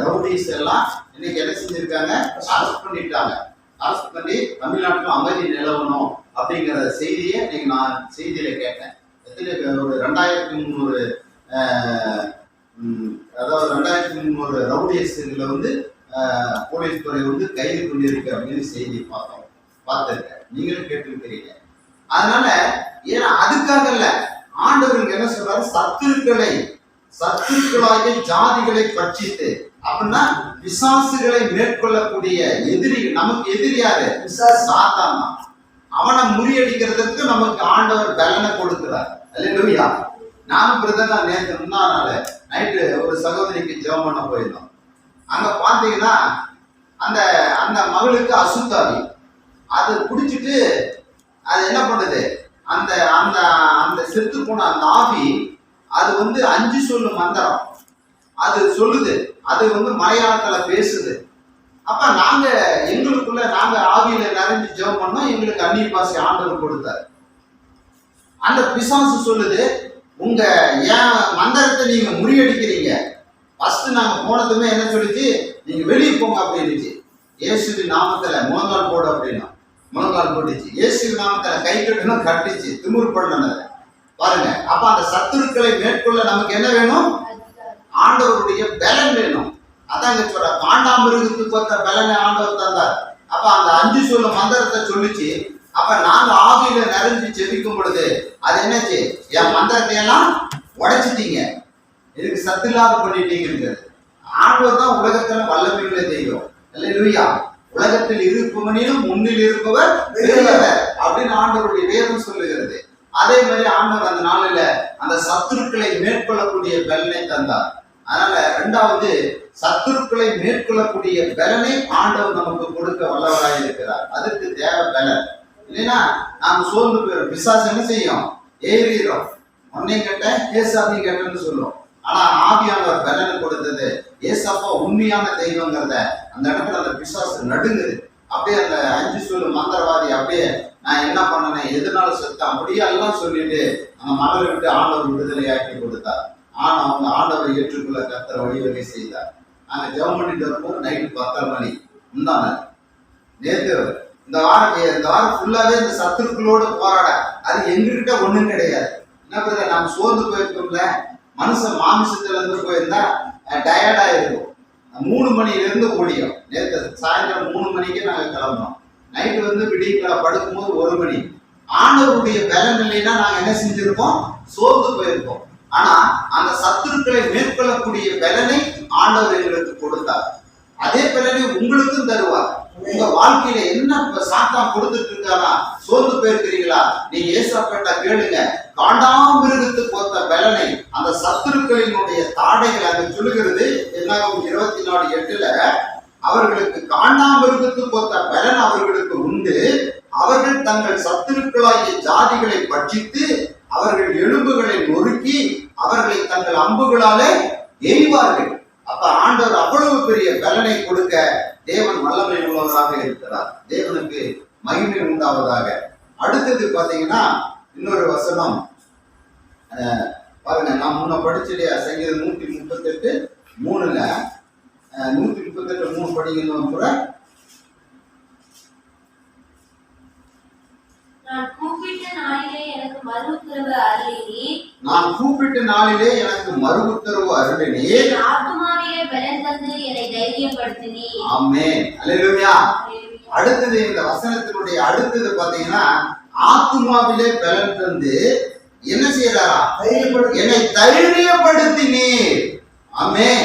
ரவுடிஸ் எல்லாம் இன்னைக்கு என்ன செஞ்சிருக்காங்க? அரெஸ்ட் பண்ணிட்டாங்க. அரெஸ்ட் பண்ணி தமிழ்நாட்டில் அமைதி நிலவணும் அப்படிங்கிற செய்தியை இன்னைக்கு நான் செய்தியில கேட்டேன். ஒரு 2300 அதாவது 2300 ரவுடிஸ்களை போலீஸ் துறை கைது பண்ணியிருக்கு அப்படின்னு செய்தி பார்த்திருக்கேன். நீங்களும் கேட்டிருக்கிறீங்க. அதனால ஏன்னா அதுக்காக இல்ல, ஆண்டவருக்கு என்ன சொல்றாரு? சத்துருக்களாகிய ஜாதிகளை பட்சித்து, அப்படின்னா பிசாசுகளை மேற்கொள்ளக்கூடிய எதிரி. நமக்கு எதிரி யாரு? சாத்தான். அவனை முறியடிக்கிறதுக்கு நமக்கு ஆண்டவர் பலனை கொடுக்கிறார். அல்லேலூயா. நானும் பிரதமர் நேற்று முன்னாள் நைட்டு ஒரு சகோதரிக்கு ஜெபம் பண்ண போயிருந்தோம். அங்க பாத்தீங்கன்னா அந்த அந்த மகளுக்கு அசுத்தாவி அது குடிச்சிட்டு அது என்ன பண்ணுது? அந்த அந்த அந்த செத்து போன அந்த ஆவி அது 5 சொல்லு மந்திரம் அது சொல்லுது. அது மலையாளத்துல பேசுது. அப்ப நாங்க எங்களுக்குள்ள ஆவியில நிறைஞ்சு ஜெபம் பண்ணோம். எங்களுக்கு அந்நிய பாஷை ஆண்டவர் கொடுத்தார். அந்த பிசாசு சொல்லுது, உங்க ஏன் மந்திரத்தை நீங்க முறியடிக்கிறீங்க? ஃபர்ஸ்ட் நாங்க போனதுமே என்ன சொல்லிச்சு? நீங்க வெளியே போங்க அப்படின்னுச்சு. இயேசுவின் நாமத்துல முழங்கால் போடு அப்படின்னா முழங்கால் போட்டுச்சு. இயேசுவின் நாமத்துல கை கட்டணும், கட்டிச்சு. திமிரு பண்ணது பாருங்க. அப்ப அந்த சத்துருக்களை மேற்கொள்ள நமக்கு என்ன வேணும்? ஆண்டவருடைய பலன் வேணும். அதாங்க சொல்ற, காண்டாமிருகத்துக்கு ஒத்த பலனை ஆண்டவர் தந்தார். அப்ப அந்த 5 சொல்ல மந்திரத்தை சொல்லிச்சு. அப்ப நாங்க ஆவியில நிறைஞ்சு செபிக்கும் பொழுது அது என்னச்சு? என் மந்திரத்தை எல்லாம் உடைச்சிட்டீங்க, எனக்கு சத்து இல்லாத பண்ணிட்டீங்க. ஆண்டவர் தான் உலகத்துல வல்லமையுள்ள தெய்வம். அல்லேலூயா. உலகத்தில் இருப்பவனிலும் முன்னில் இருப்பவர் பெரியவர் அப்படின்னு ஆண்டவருடைய வேதம் சொல்லுகிறது. அதே மாதிரி ஆண்டவர் அந்த நாளில அந்த சத்துருக்களை மேற்கொள்ளக்கூடிய பலனை தந்தார். அதனால 2வது சத்துருக்களை மேற்கொள்ளக்கூடிய பலனை ஆண்டவர் நமக்கு கொடுக்க வல்லவராய் இருக்கிறார். அதுக்கு தேவை பலன். இல்லைன்னா நாம சோர்ந்து போயிடும். பிசாசு என்ன செய்யும்? ஏறிடும். ஒன்னையும் கேட்ட ஏசாத்தையும் கேட்டன்னு சொல்லும். ஆனா ஆவியானவர் பலனை கொடுத்தது. ஏசப்பா உண்மையான தெய்வங்கிறத அந்த இடத்துல அந்த பிசாசு நடுங்குது. அப்படியே அந்த 5 சொல்லு மந்திரவாதி அப்படியே நான் என்ன பண்ணனேன், எதனால செத்தான், அப்படியே எல்லாம் சொல்லிட்டு அந்த மகளை விட்டு ஆண்டவர் விடுதலையாக்கி கொடுத்தார். ஆனா அவங்க ஆண்டவரை ஏற்றுக்கொள்ள கர்த்தர் வழிவகை செய்தார். நாங்க ஜெபம் பண்ணிட்டு வரும்போது நைட்டு 10:30 மணி முந்தான நேற்று இந்த வாரம் ஃபுல்லாவே இந்த சத்துருக்களோடு போராட அது எங்ககிட்ட ஒண்ணும் கிடையாது. என்ன பண்ணுறது? நம்ம சோர்ந்து போயிருக்கோம்ல, மனுஷன் மாமிசத்துல இருந்து போயிருந்தா டயர்டா இருக்கும். 3 மணிலேருந்து ஓடியும். நேற்று சாயந்தரம் 3 மணிக்கு நாங்கள் கிளம்புனோம். நைட்டு விடியற்கால படுக்கும்போது 1 மணி. ஆண்டவருடைய பலன் இல்லைன்னா நாங்க என்ன செஞ்சிருப்போம்? சோர்ந்து போயிருப்போம். ஆனா அந்த சத்துருக்களை மேற்கொள்ளக்கூடிய பலனை ஆண்டவர் எங்களுக்கு கொடுத்தார். அதே பலனை உங்களுக்கும் தருவார். உங்க வாழ்க்கையில என்ன சாத்தான் கொடுத்துட்டு இருக்காரா? சோர்ந்து போயிருக்கிறீங்களா? நீங்க ஏசப்பட்ட கேளுங்க. காண்டாமிருகத்துக்கு ஒத்த பலனை அந்த சத்துருக்களினுடைய தாடைகள் அங்க சொல்லுகிறது. என்னாகும் 24:8 அவர்களுக்கு காண்டாமிருகத்துக்கு ஒத்த பலன் அவர்களுக்கு உண்டு. அவர்கள் தங்கள் சத்துருக்களாகிய ஜாதிகளை பட்சித்து அவர்கள் எலும்புகளை நொறுக்கி அவர்களை தங்கள் அம்புகளாலே எய்வார்கள். அப்ப ஆண்டவர் அவ்வளவு பெரிய பலனை கொடுக்க தேவன் வல்லமை உள்ளவராக இருக்கிறார். தேவனுக்கு மகிமை உண்டாவதாக. அடுத்தது பாத்தீங்கன்னா இன்னொரு வசனம் பாருங்க. நான் முன்ன படிச்சலையா சங்கீதம் 138:3 138:3 படிக்கணும் கூட. நான் கூப்பிட்ட நாளிலே எனக்கு மறு உத்தரவு அருளினீர். ஆத்துமாவிலே பலன் தந்து என்னை தைரியப்படுத்தினீர். ஆமென். அல்லேலூயா. அடுத்தது இந்த வசனத்தினுடைய அடுத்தது பாத்தீங்கன்னா ஆத்துமாவிலே பலன் தந்து என்ன செய்யறாரா? என்னை தைரியப்படுத்தினீர். ஆமென்.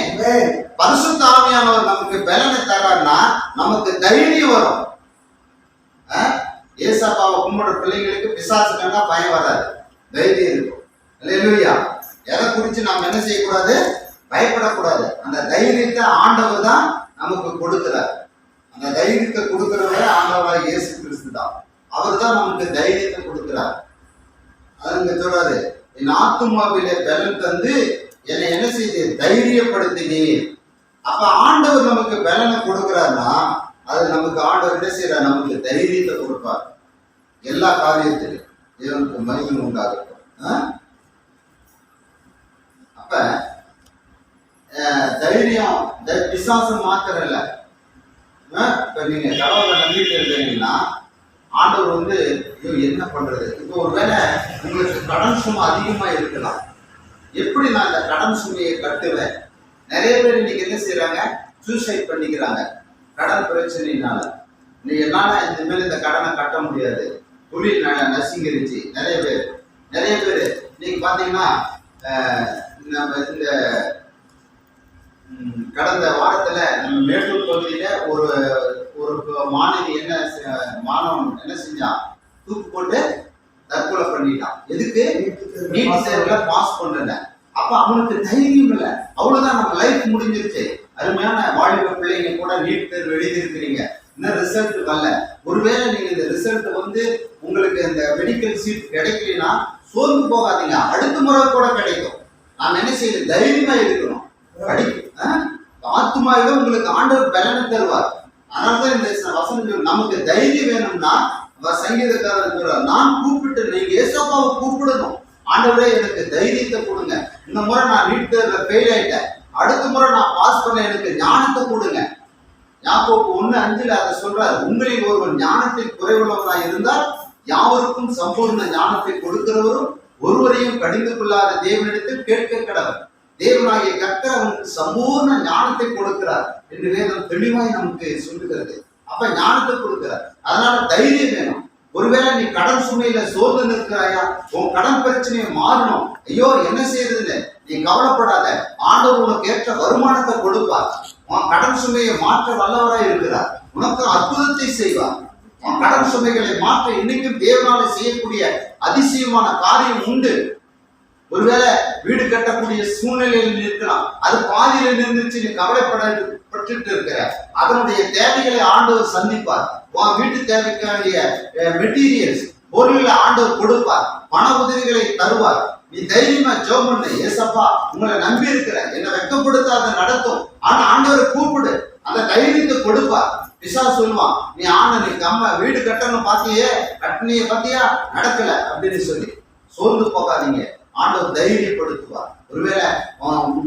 பரிசுத்த ஆவியானவர் நமக்கு பலனை தரார்னா நமக்கு தைரியம் வரும். ஏசப்பாவை கும்பிடுற பிள்ளைங்களுக்கு பிசாசு கண்டா பயம் வராது, தைரியம் இருக்கும். அல்லேலூயா. எதை குறித்து நாம் என்ன செய்யக்கூடாது? பயப்படக்கூடாது. அந்த தைரியத்தை ஆண்டவர் தான் நமக்கு கொடுக்கிறார். அந்த தைரியத்தை கொடுக்கிறவரை ஆண்டவராக இயேசு கிறிஸ்து தான். அவர் தான் நமக்கு தைரியத்தை கொடுக்கிறார். அதுங்க சொல்றாரு, என் ஆத்துமாவிலே பலன் தந்து என்னை என்ன செய்து தைரியப்படுத்தினீர். அப்ப ஆண்டவர் நமக்கு பலனை கொடுக்கிறார்னா அது நமக்கு ஆண்டவர் என்ன செய்யறார்? நமக்கு தைரியத்தை கொடுப்பார். எல்லா காரியத்திலும் தேவனுக்கு மகிமை உண்டாகட்டும். அப்ப தைரியம் விசுவாசம் மாத்திரம் இல்ல. இப்ப நீங்க கடவுளை நம்பிட்டு இருக்கீங்கன்னா ஆண்டவர் வந்து என்ன பண்றது? இப்போ ஒருவேளை உங்களுக்கு கடன் சுமை அதிகமா இருக்கலாம். எப்படி நான் இந்த கடன் சுமையை கட்டுவேன்? நிறைய பேர் இன்னைக்கு என்ன செய்யறாங்க? சூசைட் பண்ணிக்கிறாங்க கடன் பிரச்சனையினால. நீ என்னால இந்த மேல இந்த கடனை கட்ட முடியாது, தொழில் நசிங்கிருச்சு. நிறைய பேர் நீங்க பாத்தீங்கன்னா நம்ம இந்த கடந்த வாரத்துல நம்ம மேட்டூர் பகுதியில ஒரு மாணவி மாணவன் என்ன செஞ்சான்? தூக்கு போட்டு தற்கொலை பண்ணிட்டான். எதுக்கு? நீட் தேர்வுல பாஸ் பண்ணல. அப்ப அவனுக்கு தைரியம் இல்லை. அவ்வளவுதான், நம்ம லைஃப் முடிஞ்சிருச்சு. அருமையான வாலிப பிள்ளைங்க கூட நீட் தேர்வு எழுதியிருக்கிறீங்க, இன்னும் ரிசல்ட் வரல. ஒருவேளை நீங்க இந்த ரிசல்ட் வந்து உங்களுக்கு இந்த மெடிக்கல் சீட் கிடைக்கலன்னா சோர்ந்து போகாதீங்க, அடுத்த முறை கூட கிடைக்கும். நாம் என்ன செய்யணும்? தைரியமா இருக்கணும். ஆத்துமாவில உங்களுக்கு ஆண்டவர் பலனை தருவார். அதனாலதான் இந்த வசனம் நமக்கு தைரியம் வேணும்னா சங்கீதக்காரர் சொல்றார், நான் கூப்பிட்டு நீங்க ஏசப்பாவை கூப்பிடணும். ஆண்டவரே எனக்கு தைரியத்தை கொடுங்க. இந்த முறை நான் நீட் தேர்வுல ஃபெயில் ஆயிட்டேன், அடுத்த முறை நான் பாஸ் பண்ண எனக்கு ஞானத்தை கொடுங்க. யாக்கோபு 1:5 அதை சொல்றாரு, உங்களில் ஒருவன் ஞானத்தில் குறைவுள்ளவனாய் இருந்தால் யாவருக்கும் சம்பூர்ண ஞானத்தை கொடுக்கிறவரும் ஒருவரையும் கடிந்து கொள்ளாத தேவனிடத்தில் கேட்க கடவர். தேவனாகிய கர்த்தர் அவனுக்கு சம்பூர்ண ஞானத்தை கொடுக்கிறார் என்று வேதம் தெளிவாய் நமக்கு சொல்லுகிறது. அப்ப ஞானத்தை கொடுக்கிறார். அதனால தைரியம் வேணும். ஒருவேளை நீ கடன் சுமையில சோர்ந்து நிற்கிறாயா? உன் கடன் பிரச்சனையை மாறணும். ஐயோ என்ன செய்யறதுன்னு நீ கவலைப்படாத. ஆண்டவர் உனக்கு ஏற்ற வருமானத்தை கொடுப்பார். உன் கடன் சுமையை மாற்ற வல்லவராய் இருக்கிறார். உனக்கு அற்புதத்தை செய்வார். உன் கடன் சுமைகளை மாற்ற இன்னைக்கும் தேவனால செய்யக்கூடிய அதிசயமான காரியம் உண்டு. ஒருவேளை வீடு கட்டக்கூடிய சூழ்நிலையில் இருக்கலாம், அது பாதியில நின்றுச்சு, நீ கவலைப்பட்டு இருக்கிற. அதனுடைய தேவைகளை ஆண்டவர் சந்திப்பார். உன் வீட்டு தேவைக்கான மெட்டீரியல்ஸ் பொருள்களை ஆண்டவர் கொடுப்பார். பண உதவிகளை தருவார். நீ தைரியமா ஜெபம் பண்ணு. ஏசப்பா உங்களை நம்பி இருக்கிற, என்னை வெட்கப்படுத்தாத நடத்தும். ஆனா ஆண்டவரை கூப்பிடு, அந்த தைரியத்தை கொடுப்பார். பிசாசு சொல்லுவான், நீ கம்மா வீடு கட்டணும் பாத்தியே, கட்டணிய பாத்தியா, நடக்கல அப்படின்னு சொல்லி சோர்ந்து போகாதீங்க. ஆண்டவர் தைரியப்படுத்துவார். ஒருவேளை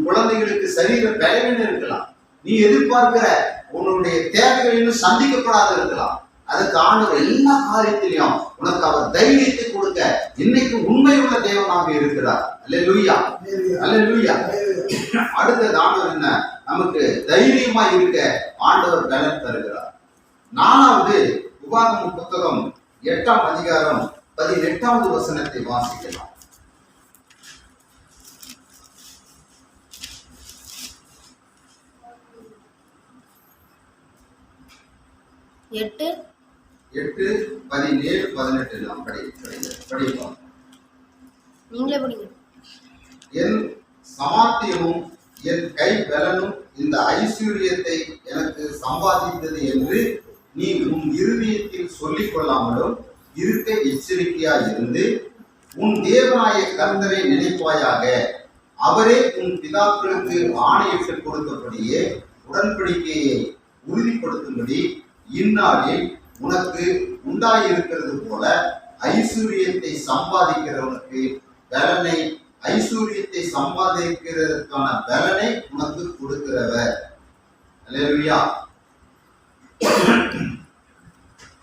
குழந்தைகளுக்கு சரீர பலவீனம் இருக்கலாம், நீ எதிர்பார்க்கிற உன்னுடைய தேவைகள் இன்னும் சந்திக்கப்படாத இருக்கலாம். அதுக்கு ஆண்டவர் எல்லா காரியத்திலையும் உனக்கு அவர் தைரியத்தை கொடுக்க இன்னைக்கு உண்மை உள்ள தேவனாக இருக்கிறார். அல்லேலூயா, அல்லேலூயா. அடுத்தது ஆண்டவர் என்ன? நமக்கு தைரியமா இருக்க ஆண்டவர் பலன் தருகிறார். 4வது உபாகமம் புத்தகம் 8ஆம் அதிகாரம் 18வது வசனத்தை வாசிக்கலாம். 8, 17, 18 நாம் படிப்போம். நீங்களே படிங்க. என் சமாத்தியமும் என் கை பலனும் இந்த ஐஸ்வர்யத்தை எனக்கு சம்பாதித்தது என்று நீ உன் இருதயத்தில் சொல்லிக் கொள்ளாமலும் இருக்க எச்சரிக்கையாய் இருந்து உன் தேவனாய கர்த்தரை நினைப்பாயாக. அவரே உன் பிதாக்களுக்கு ஆணையிட்டு கொடுத்தபடியே உடன்படிக்கையை உறுதிப்படுத்தும்படி இந்நாளில் உனக்கு உண்டாயிருக்கிறது போல ஐஸ்வர்யத்தை சம்பாதிக்கிறவனுக்கு பலனை, ஐஸ்வர்யத்தை சம்பாதிக்கிறதுக்கான பலனை உனக்கு கொடுக்கிறவர். அல்லேலூயா.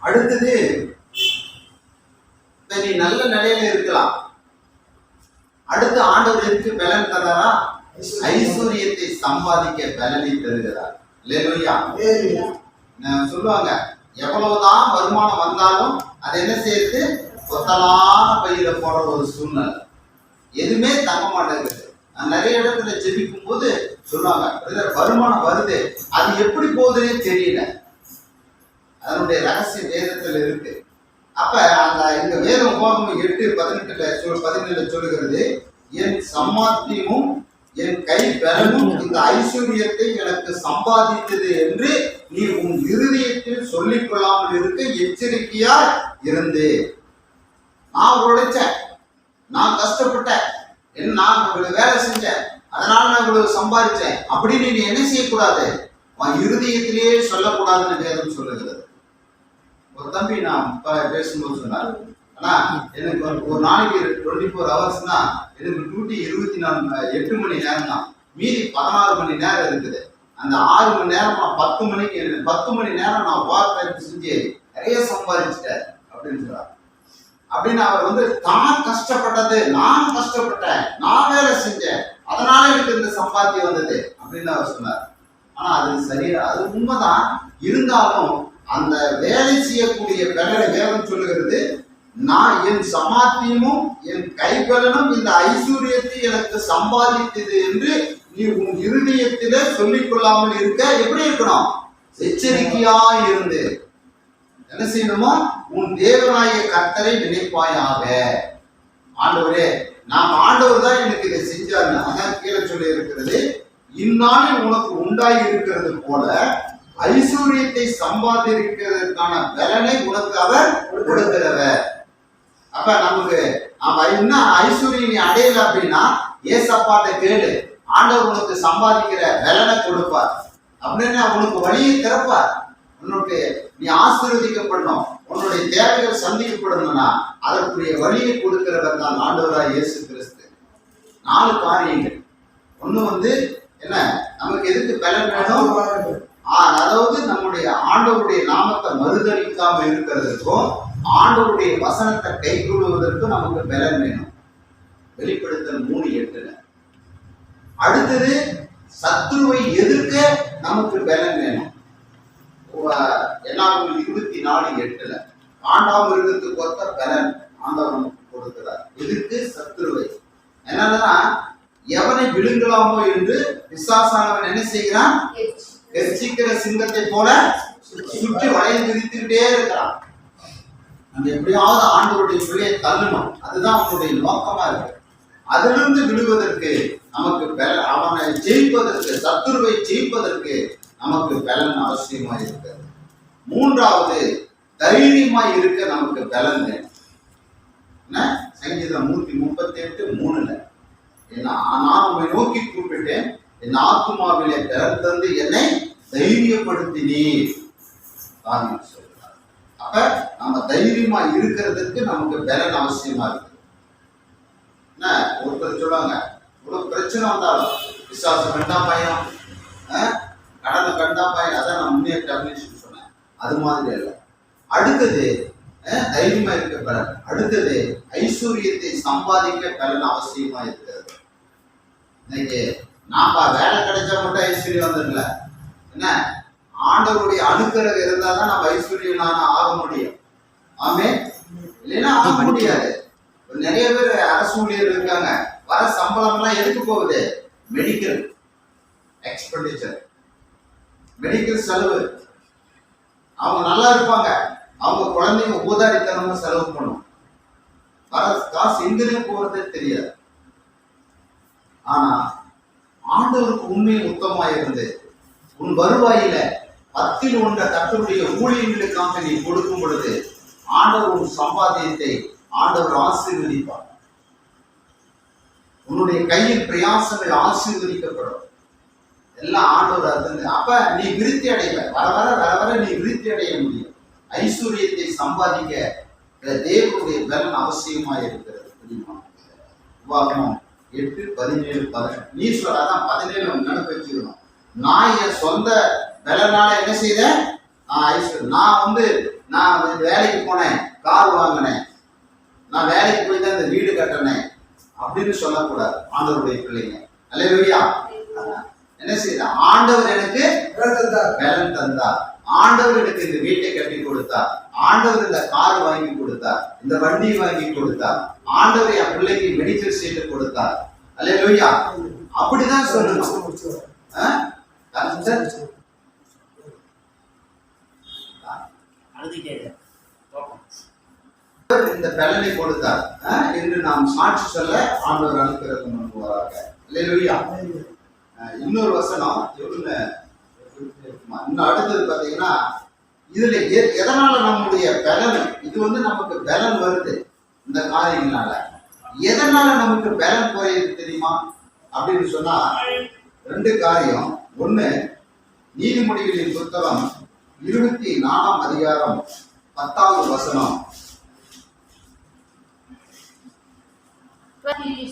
அடுத்தது, நீ நல்ல நிலையில இருக்கலாம், அடுத்த ஆண்டவர் எதுக்கு பலன் தராரா? ஐஸ்வர்யத்தை சம்பாதிக்க பலனை தருகிறார். அல்லேலூயா. சொல்லுவாங்க, எவ்வளவுதான் வருமானம் வந்தாலும் அது என்ன செய்யுது? கொத்தலான பையில போற ஒரு சூழ்நிலை, எதுவுமே தங்க மாட்டேங்குது. நான் நிறைய இடத்துல ஜெபிக்கும் போது சொல்லுவாங்க, வருமானம் வருது, அது எப்படி போகுதுன்னே தெரியல. அதனுடைய ரகசிய வேதத்துல இருக்கு. அப்ப அந்த இந்த வேதம் போகும் 8:18 சொல்லுகிறது, என் சம்பாத்தியமும் என் கை பலனும் இந்த ஐஸ்வர்யத்தை எனக்கு சம்பாதித்தது என்று நீ உன் இருதயத்தில் சொல்லிக் கொள்ளாமல் இருக்க எச்சரிக்கையா இருந்து. நான் உழைச்சேன், நான் கஷ்டப்பட்டேன், நான் வேலை செஞ்சேன், அதனால நான் இவ்வளவு சம்பாதிச்சேன் அப்படின்னு நீ என்ன செய்யக்கூடாது? உன் இருதயத்திலேயே சொல்லக்கூடாதுன்னு வேதம் சொல்லுகிறது. ஒரு தம்பி நான் பேசும்போது சொன்னார், ஆனா எனக்கு ஒரு நாளைக்கு 24 ஹவர்ஸ்னா எனக்கு டியூட்டி 8 மணி நேரம் தான், மீதி 16 மணி நேரம் இருக்குது. அந்த 6 மணி நேரம் நான் 10 மணி நேரம் நான் ஒர்க் டைம் செஞ்சு நிறைய சம்பாதிச்சிட்டேன் அப்படின்னு சொல்றாரு. அப்படின்னு அவர் தான் கஷ்டப்பட்டது, நான் கஷ்டப்பட்டேன், நான் வேலை செஞ்சேன், அதனால எனக்கு இந்த சம்பாத்தியம் வந்தது அப்படின்னு அவர் சொன்னார். ஆனா அது சரியா, அது உண்மைதான். இருந்தாலும் அந்த வேலை செய்யக்கூடிய பலனை வேதம் சொல்லுகிறது, நான் என் சமாத்தியமும் என் கைபலனும் இந்த ஐஸ்வர்யத்தை எனக்கு சம்பாதித்தது என்று நீ உன் இருதயத்தில சொல்லிக் கொள்ளாமல் இருக்க எப்படி இருக்கணும்? எச்சரிக்கையா இருந்து என்ன செய்யணுமோ? உன் தேவனாய கர்த்தரை நினைப்பாயாக. ஆண்டவரே, நாம் ஆண்டவர் தான் எனக்கு இதை செஞ்சாரு. அதான் கீழே சொல்லி இருக்கிறது, இந்நாளில் உனக்கு உண்டாகி இருக்கிறது போல ஐஸ்வர்யத்தை சம்பாதிக்கிறதுக்கான பலனை உனக்கு அவர் கொடுக்கிறவர். அப்ப நமக்கு இன்னும் ஐஸ்வர்யம் நீ அடையல அப்படின்னா ஏசப்பாட்ட கேளு, ஆண்டவர் உனக்கு சம்பாதிக்கிற பலனை கொடுப்பார். அப்படின்னு உனக்கு வழியை திறப்பார். உன்னுக்கு நீ ஆசீர்வதிக்கப்படணும், உன்னுடைய தேவைகள் சந்திக்கப்படணும்னா அதற்குரிய வழியை கொடுக்கிறவர் தான் ஆண்டவராய் இயேசு கிறிஸ்து. 4 காரியங்கள். ஒண்ணு என்ன, நமக்கு எதுக்கு பலன் வேணும்? அதாவது நம்முடைய ஆண்டவருடைய நாமத்தை மறுதளிக்காம இருக்கிறதுக்கும் ஆண்டவருடைய வசனத்தை கை கொள்வதற்கும் நமக்கு பலன் வேணும். வெளிப்படுத்தல் 3:8. அடுத்தது, சத்துருவை எதிர்க்க நமக்கு பலன் வேணும். என்னாகும் 24:8 ஆண்டாம் இருக்கிறதுக்கு ஒத்த பலன் ஆண்டவர் நமக்கு கொடுக்கிறார். எதிர்க்கு சத்துருவை. என்னன்னா, எவனை விழுங்கலாமோ என்று பிசாசானவன் என்ன செய்கிறான்? கர்ச்சிக்கிற சிங்கத்தை போல சுற்றி வளைந்து விரித்துக்கிட்டே இருக்கிறான். நம்ம எப்படியாவது ஆண்டவருடைய பிள்ளையை தள்ளணும், அதுதான் அவனுடைய நோக்கமா இருக்கு. அதிலிருந்து விழுவதற்கு நமக்கு பலன், அவனை ஜெயிப்பதற்கு, சத்துருவை ஜெயிப்பதற்கு நமக்கு பலன் அவசியமா இருக்கிறது. 3வது, தைரியமாய் இருக்க நமக்கு பலன் வேணும். சங்கீதம் 138:3 நான் உண்மை நோக்கி கூப்பிட்டேன், என் ஆத்துமாவிலே பலன் தந்து என்னை தைரியப்படுத்தினீர் சொல்றார். அப்ப நம்ம தைரியமா இருக்கிறதுக்கு நமக்கு பலன் அவசியமா இருக்கு. ஒருத்தர் சொல்லுவாங்க, இவ்வளவு பிரச்சனை வந்தாலும் விசுவாசம் கண்டா பயம், கடனை கண்டா பயம், அதான் நான் முன்னே டெபினேஷன் சொன்னேன். அது மாதிரி அல்ல. அடுத்தது தைரியமா இருக்க பலன். அடுத்தது ஐஸ்வர்யத்தை சம்பாதிக்க பலன் அவசியமா இருக்கிறது. இன்னைக்கு நாம வேலை கிடைச்சா மட்டும் ஐஸ்வர்யம் வந்துடல. என்ன, ஆண்டவருடைய அனுக்கிரகம் இருந்தால் தான் நம்ம ஐஸ்வர்யனான ஆக முடியும். ஆமே. இல்லைன்னா ஆக முடியாது. நிறைய பேர் அரசு ஊழியர் இருக்காங்க, வர சம்பளம் எல்லாம் எதுக்கு போகுது? மெடிக்கல் எக்ஸ்பெண்டிச்சர், மெடிக்கல் செலவு. அவங்க நல்லா இருப்பாங்க, அவங்க குழந்தைங்க ஊதாரித்தனமா செலவு பண்ணும், வர காசு எங்கேயும் போறதே தெரியாது. ஆனா ஆண்டவருக்கு உண்மை உத்தமாயிருந்து உன் வருவாயில 10% கர்த்தருடைய ஊழியர்களுக்காக நீ கொடுக்கும் பொழுது ஆண்டவர் உன் சம்பாத்தியத்தை ஆண்டவர் ஆசீர்வதிப்பார். உன்னுடைய கையின் பிரயாசங்கள் ஆசீர்வதிக்கப்படும். எல்லாம் ஆண்டவர் அது. அப்ப நீ விருத்தி அடைவ, வர வர வர வர நீ விருத்தி அடைய முடியும். ஐஸ்வர்யத்தை சம்பாதிக்க தேவனுடைய பலன் அவசியமா இருக்கிறது. தெரியுமா? உபாகமம் 8:17-18 நீ சொல்லாதான் 17 நினைப்பு வச்சுக்கணும். நான் என் சொந்த பலனால என்ன செய்தேன்? நான் வேலைக்கு போனேன், கார் வாங்கினேன், நான் வேலைக்கு போய் தான் இந்த வீடு கட்டினேன் அப்படின்னு சொல்லக்கூடாது. ஆண்டவருடைய பிள்ளைங்க அல்லேலூயா. என்ன செய்த? ஆண்டவர் எனக்கு பலன் தந்தார், ஆண்டவர் எனக்கு இந்த வீட்டை கட்டி கொடுத்தார், ஆண்டவர் இந்த கார் வாங்கி கொடுத்தார், இந்த வண்டி வாங்கி கொடுத்தார், ஆண்டவர் என் பிள்ளைக்கு மெடிக்கல் சீட்டு கொடுத்தார். அல்லேலூயா. அப்படிதான் சொல்லணும். இந்த பலனை கொடுத்தார் என்று நாம் சாட்சி சொல்ல ஆண்டவர் அனுப்பிறக்க முன்புவாராக. அல்லேலூயா. இன்னொரு வசனம் இன்னும் அடுத்தது பாத்தீங்கன்னா, இதுல எதனால நம்முடைய பலன், இது நமக்கு பலன் வருது இந்த காரியங்களால, எதனால நமக்கு பலன் குறையுது தெரியுமா அப்படின்னு சொன்னா 2 காரியம். ஒண்ணு, நீதிமொழிகளின் புத்தகம் 24ஆம் அதிகாரம் 10வது வசனம்.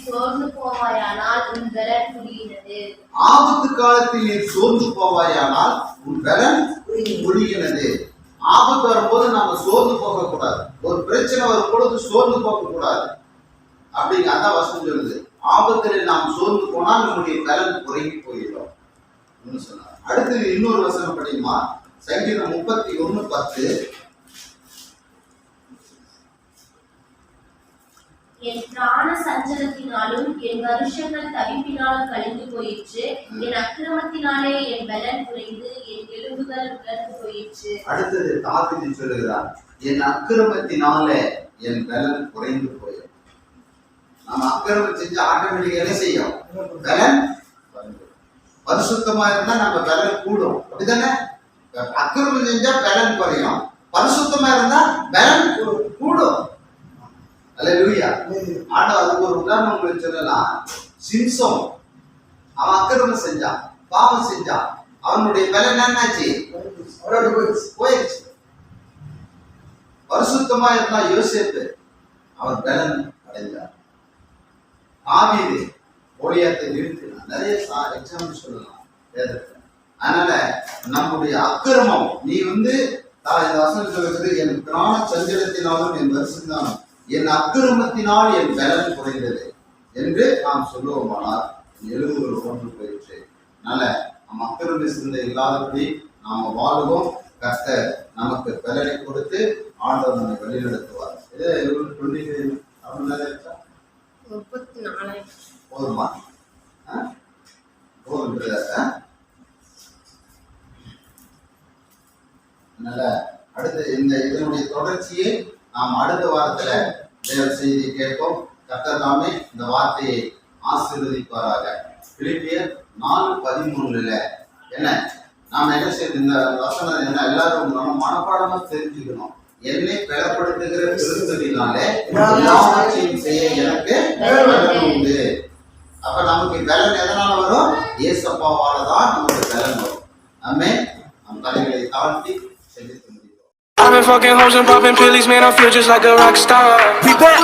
சோர்ந்து போவாயானால் உன் பலன் குறுகினது. ஆபத்து காலத்தில் நீ சோர்ந்து போவாயானால் உன் பலன் குறுகினது. ஆபத்து வரும்போது நாம சோர்ந்து போக கூடாது. ஒரு பிரச்சனை வரும் பொழுது சோர்ந்து போக கூடாது அப்படிங்க. அதான் வசனம் சொல்லுது. ஆபத்தில் நாம் சோர்ந்து போனால் நம்முடைய பலன் குறைந்து போயிடும் சொன்னார். அடுத்தது இன்னொரு வசனம் படிக்குமா? சங்கீதம் 31:10. என் பிராண சஞ்சலத்தினாலும் என் வருஷங்கள் தவிப்பினாலும் கழிந்து போயிற்று. என் அக்கிரமத்தினாலே என் பலன் குறைந்து என் எலும்புகள் உலர்ந்து போயிற்று. அடுத்தது தாவீது சொல்லுகிறார், என் அக்கிரமத்தினாலே என் பலன் குறைந்து போயிடும். நம்ம அக்கிரமம் செஞ்சு ஆட்டோமேட்டிக்கா என்ன செய்யும்? பலன். பரிசுத்தமா இருந்தா நம்ம பலன் கூடும். அப்படிதானே? அக்கிரமம் செஞ்சா பலன் குறையும், பரிசுத்தமா இருந்தா பலன் கூடும். அல்லேலூயா. ஆண்டவர் அதுக்கு ஒரு உதாரணம் உங்களுக்கு சொல்லலாம். சிம்சோன் அவன் அக்கிரமம் செஞ்சான், பாவம் செஞ்சான், அவனுடைய பலன் என்னாச்சு? போயிடுச்சு. பரிசுத்தமா இருந்தா யோசேப்பு, அவன் பலன் அடைந்தார். தாவீது கோலியாத்தை நிறுத்தினான். நிறைய எக்ஸாம்பிள் சொல்லலாம் வேதத்துல. அதனால நம்முடைய அக்கிரமம், நீ இந்த வசனம் சொல்லுகிறது, என் பிராண சஞ்சலத்தினாலும் என் வருஷம் என் அக்கிரமத்தினால் என் பலன் குறைந்தது என்று நாம் சொல்லுவோமானால் எலும்புகள் கொண்டு போயிற்று. அதனால நம்ம அக்கிரம சிந்தை இல்லாதபடி நாம வாழுவோம். கர்த்தர் நமக்கு பலனை கொடுத்து ஆண்டவர் நம்மை வழிநடத்துவார். இது 34 போதுமா? போதும். அதனால அடுத்து இதனுடைய தொடர்ச்சியை நாம் அடுத்த வாரத்துல தேவ செய்தி கேட்போம். கர்த்தர் தாமே இந்த வார்த்தையை ஆசீர்வதிப்பாராக. பிலிப்பியர் 4:13 என்ன நாம என்ன செய்யணும்? இந்த வசனம் என்ன எல்லாரும் நம்ம மனப்பாடமா தெரிஞ்சுக்கணும். என்னை பலப்படுத்துகிற கிறிஸ்துவினாலே எல்லாவற்றையும் செய்ய எனக்கு பலன் உண்டு. அப்ப நமக்கு பலன் எதனால வரும்? இயேசப்பாவால தான் நமக்கு பலன் வரும். ஆமென். நம் தலைகளை தாழ்த்தி செலுத்த முடியும். I've been fucking hoes and popping pillies, man, I feel just like a rock star. We back.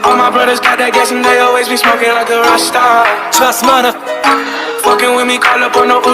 All my brothers got that gas and they always be smoking like a rock star. Trust money. Fucking with me, call up on the Uzi.